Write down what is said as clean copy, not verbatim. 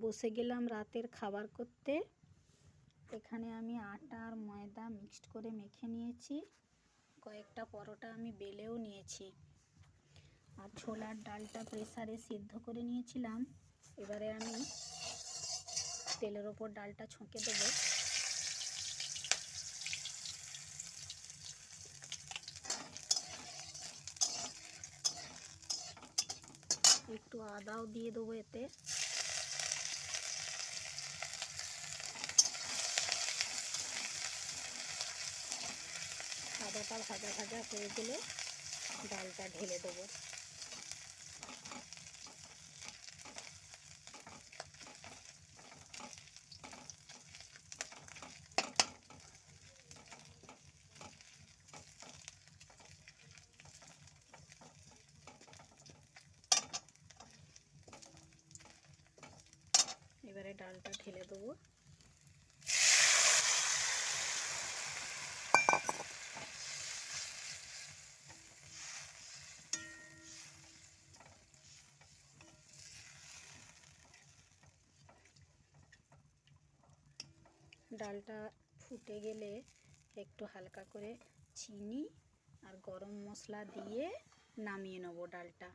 বসে গেলাম রাতের খাবার করতে। এখানে আমি আটা আর ময়দা মিক্সড করে মেখে নিয়েছি। কয়েকটা পরোটা আমি বেলেও নিয়েছি। আর ছোলার ডালটা প্রেসারে সিদ্ধ করে নিয়েছিলাম। এবারে আমি তেলের ওপর ডালটা ছুঁকে দেবো। একটু আদাও দিয়ে দেবো এতে। আদাটা ভাজা ভাজা হয়ে গেলে ডালটা ঢেলে দেবো। এবারে ডালটা ঢেলে দেবো। ডালটা ফুটে গেলে একটু হালকা করে চিনি আর গরম মশলা দিয়ে নামিয়ে নেবো ডালটা।